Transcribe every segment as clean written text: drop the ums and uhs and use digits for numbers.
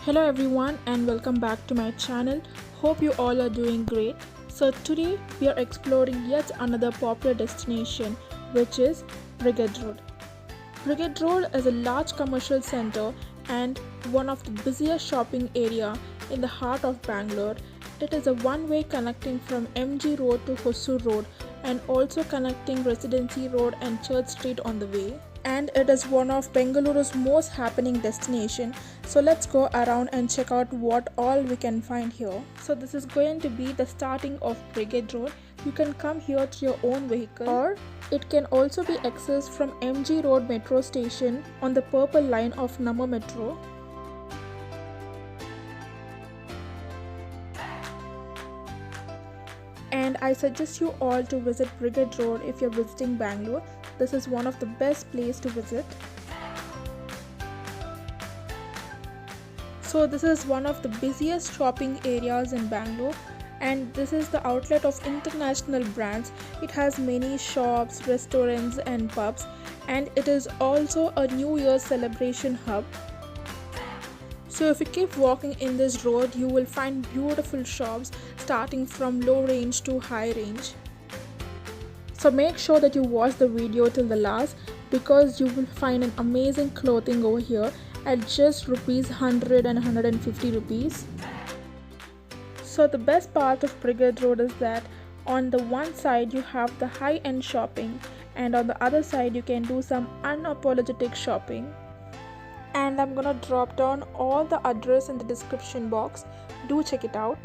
Hello everyone and welcome back to my channel. Hope you all are doing great. So today we are exploring yet another popular destination, which is Brigade Road. Brigade Road is a large commercial center and one of the busiest shopping area in the heart of Bangalore. It is a one-way connecting from MG Road to Hosur Road and also connecting Residency Road and Church Street on the way. And it is one of Bengaluru's most happening destination. So let's go around and check out what all we can find here. So this is going to be the starting of Brigade Road. You can come here through your own vehicle, or it can also be accessed from MG Road metro station on the purple line of Namma Metro. And I suggest you all to visit Brigade Road if you're visiting Bangalore. This is one of the best places to visit. So this is one of the busiest shopping areas in Bangalore, and this is the outlet of international brands. It has many shops, restaurants and pubs, and it is also a New Year's celebration hub. So if you keep walking in this road, you will find beautiful shops starting from low range to high range. So make sure that you watch the video till the last, because you will find an amazing clothing over here at just rupees 100 and 150 rupees. So the best part of Brigade Road is that on the one side you have the high-end shopping, and on the other side you can do some unapologetic shopping. And I'm gonna drop down all the address in the description box. Do check it out.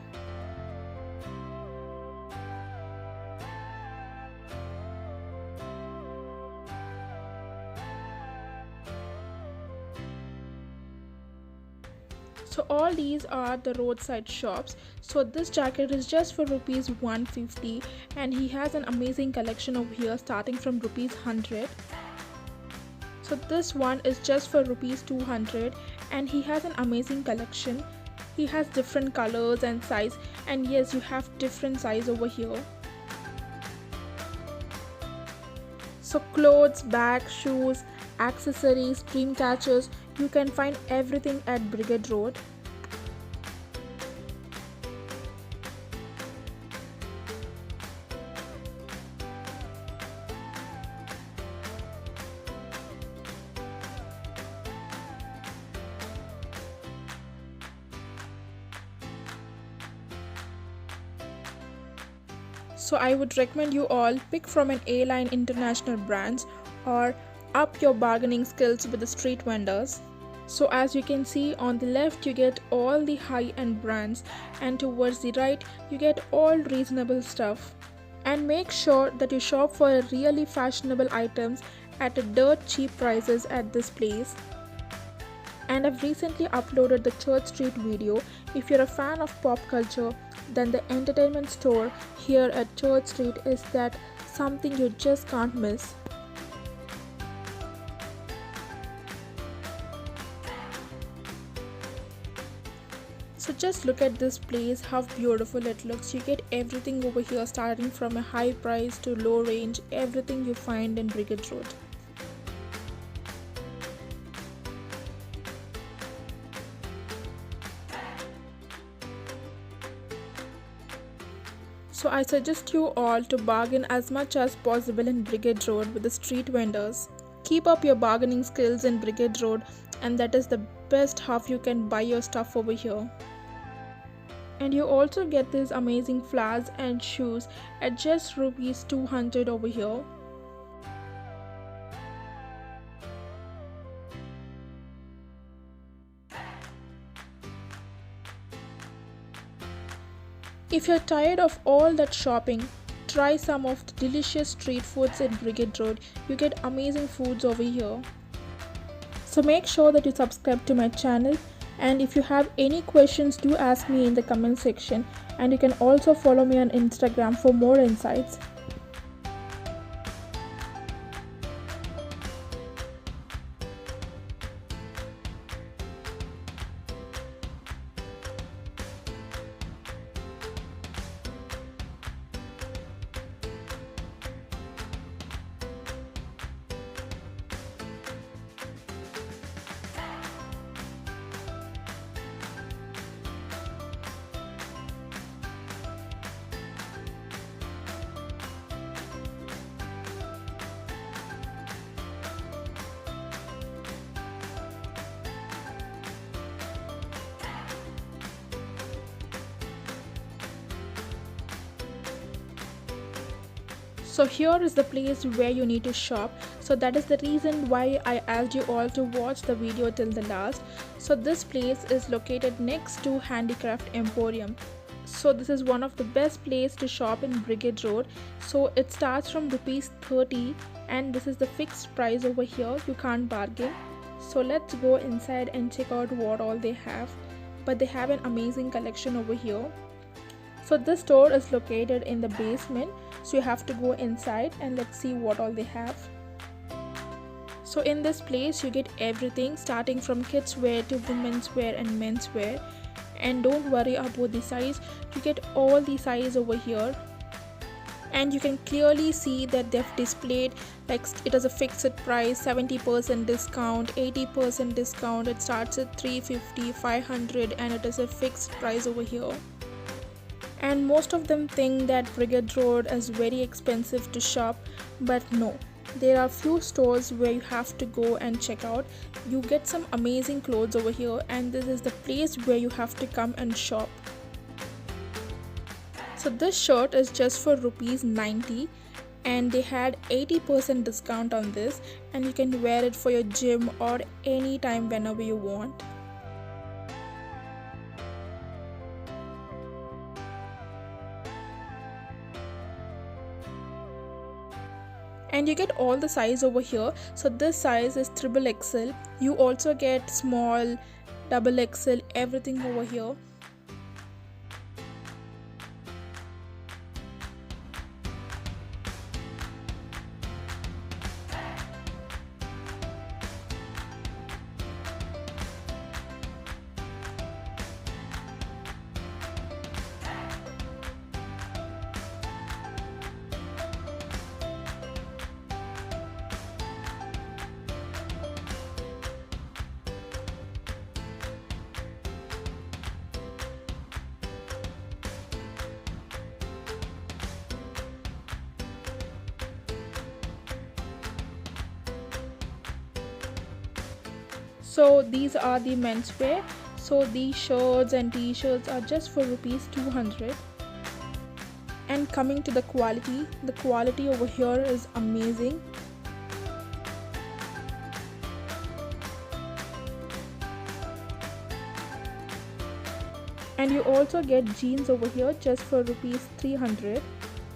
So all these are the roadside shops. So this jacket is just for rupees 150, and he has an amazing collection over here starting from rupees 100. So this one is just for rupees 200, and he has an amazing collection. He has different colors and size, and yes, you have different size over here. So clothes, bags, shoes, accessories, dream catchers, you can find everything at Brigade Road. So I would recommend you all pick from an A-line international brands, or up your bargaining skills with the street vendors. So as you can see, on the left you get all the high-end brands, and towards the right you get all reasonable stuff. And make sure that you shop for really fashionable items at a dirt cheap prices at this place. And I've recently uploaded the Church Street video. If you're a fan of pop culture, then the entertainment store here at Church Street is that something you just can't miss. So just look at this place, how beautiful it looks. You get everything over here starting from a high price to low range, everything you find in Brigade Road. So I suggest you all to bargain as much as possible in Brigade Road with the street vendors. Keep up your bargaining skills in Brigade Road, and that is the best how you can buy your stuff over here. And you also get these amazing flowers and shoes at just rupees 200 over here. If you're tired of all that shopping, try some of the delicious street foods in Brigade Road. You get amazing foods over here. So make sure that you subscribe to my channel, and if you have any questions, do ask me in the comment section, and you can also follow me on Instagram for more insights. So here is the place where you need to shop. So that is the reason why I asked you all to watch the video till the last. So this place is located next to Handicraft Emporium. So this is one of the best place to shop in Brigade Road. So it starts from rupees 30 and this is the fixed price over here. You can't bargain. So let's go inside and check out what all they have. But they have an amazing collection over here. So this store is located in the basement, so you have to go inside and let's see what all they have. So in this place you get everything starting from kids wear to women's wear and men's wear. And don't worry about the size, you get all the size over here. And you can clearly see that they've displayed like it is a fixed price, 70% discount, 80% discount. It starts at 350, 500 and it is a fixed price over here. And most of them think that Brigade Road is very expensive to shop, but no. There are few stores where you have to go and check out. You get some amazing clothes over here and this is the place where you have to come and shop. So this shirt is just for rupees 90 and they had 80% discount on this and you can wear it for your gym or any time whenever you want. And you get all the size over here. So this size is XXL. You also get small, XXL, everything over here. So these are the menswear. So these shirts and t-shirts are just for rupees 200. And coming to the quality over here is amazing. And you also get jeans over here just for rupees 300.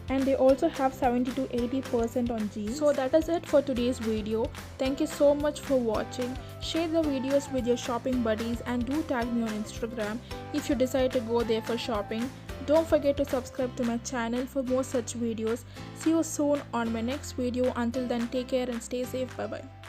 And they also have 70 to 80% on jeans. So that is it for today's video. Thank you so much for watching. Share the videos with your shopping buddies and do tag me on Instagram if you decide to go there for shopping. Don't forget to subscribe to my channel for more such videos. See you soon on my next video. Until then, take care and stay safe. Bye bye.